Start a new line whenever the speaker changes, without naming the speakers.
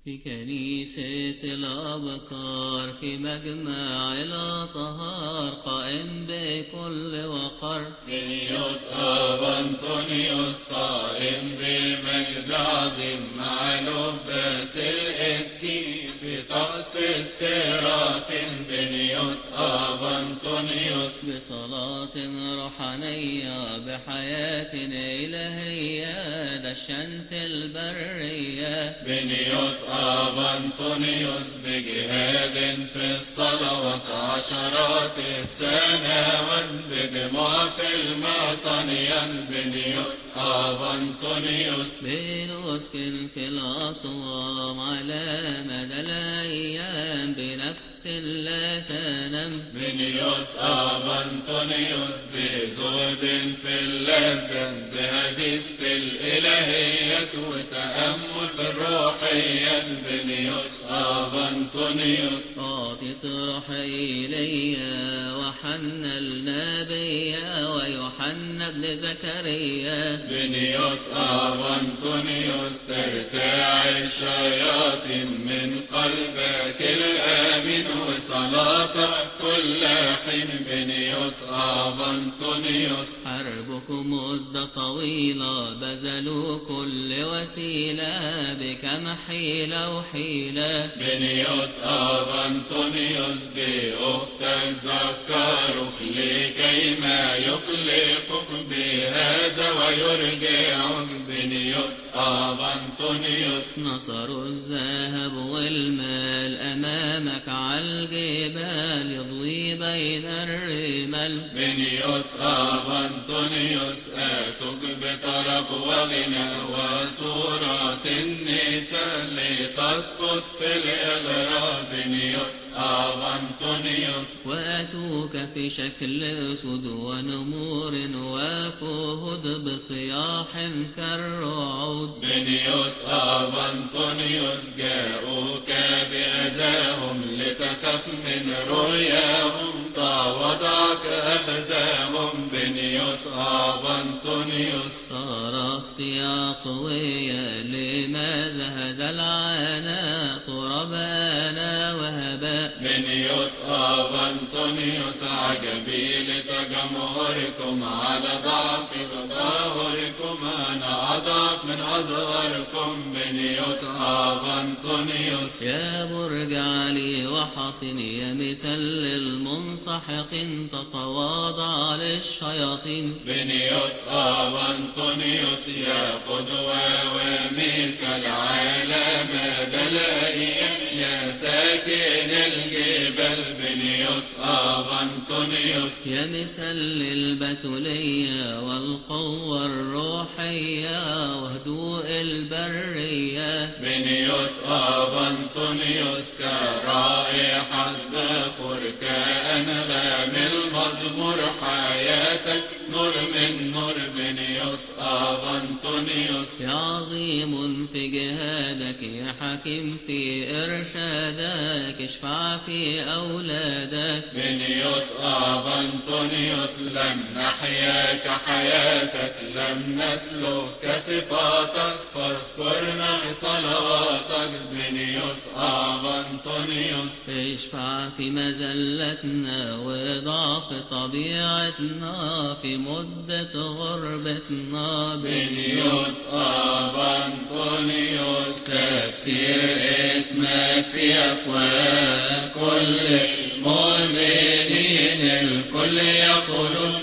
في كنيسة الأبكار في مجمع الأطهار قائم بكل وقر.
بنيوت أبا أنطونيوس قائم بمجد عظيم مع لباس الإسكين في طقس الصراط. بنيوت أبا أنطونيوس
بصلاة روحانية بحياة إلهية دشنت البرية.
بنيوت أبا أنطونيوس بجهاد في الصلوات عشرات السنوات بدموع في المطنيان. بنيوت أبا أنطونيوس
بنسكن في الأصوام على مدى الأيام بنفس لا تنام.
بنيوت أبا أنطونيوس بزهد في اللذة بهزيز في الإلهية وتأمل في الروحية. بنيوت أبا أنطونيوس
أعطت روح إيليا وحنا النبيا ويوحنا ابن زكريا.
بنيوت أبا أنطونيوس ترتاع الشياطين من قلبك الآمن وصلاتك كل حين. بنيوت أبا أنطونيوس
حربكم مدة طويلة بذلوا كل وسيلة بكم حيلة وحيلة.
بنيوت أبا أنطونيوس بأختك ذكروك لكي ما يقلقك بهذا ويرجعك. بنيوت أبا أنطونيوس
نصروا الذهب والمال أمامك على الجبال يضوي بين الرمال.
بنيوت أبا أنطونيوس آتوك بطرب وغنى وصورات النساء لتسقط في الإغراء. بنيوت أبا أنطونيوس
وأتوك في شكل أسود ونمور وفهد بصياح كالرعود.
بنيوت أبا أنطونيوس جاءوك بأذاهم لتخف من رؤياهم وضعك أخزاهم. بنيوت أبا أنطونيوس
صرخت يا قوية لماذا هذا العناء تربانا وهباء.
بنيوت أبا أنطونيوس عجبي لتجمهركم على ضعف تظاهركم أنا أضعف من أصغركم. بنيوت أبا أنطونيوس
يا برج علي وحصن يا مثل للمنسحقين تتواضع للشياطين.
بنيوت أبا أنطونيوس يا قدوة ومثل على مدى الأيام يا ساكن الجبال. بنيوت أبا أنطونيوس
يا مثل للبتولية والقوة الروحية وهدوء البرية.
بنيوت أبا أنطونيوس كرائحة بخور كأنغام المزمور حياتك نور من نور. بنيوت أبا أنطونيوس
يا عظيم في جهادك يا حكيم في إرشادك اشفع في أولادك.
بنيوت أبا أنطونيوس لم نحيا كحياتك لم نسلك كصفاتك فاذكرنا بصلواتك. بنيوت أبا أنطونيوس
اشفع في مزلتنا وضعف طبيعتنا في مدة غربتنا.
بنيوت أبا أنطونيوس تفسير اسمك في أفواه كل المؤمنين الكل يقولون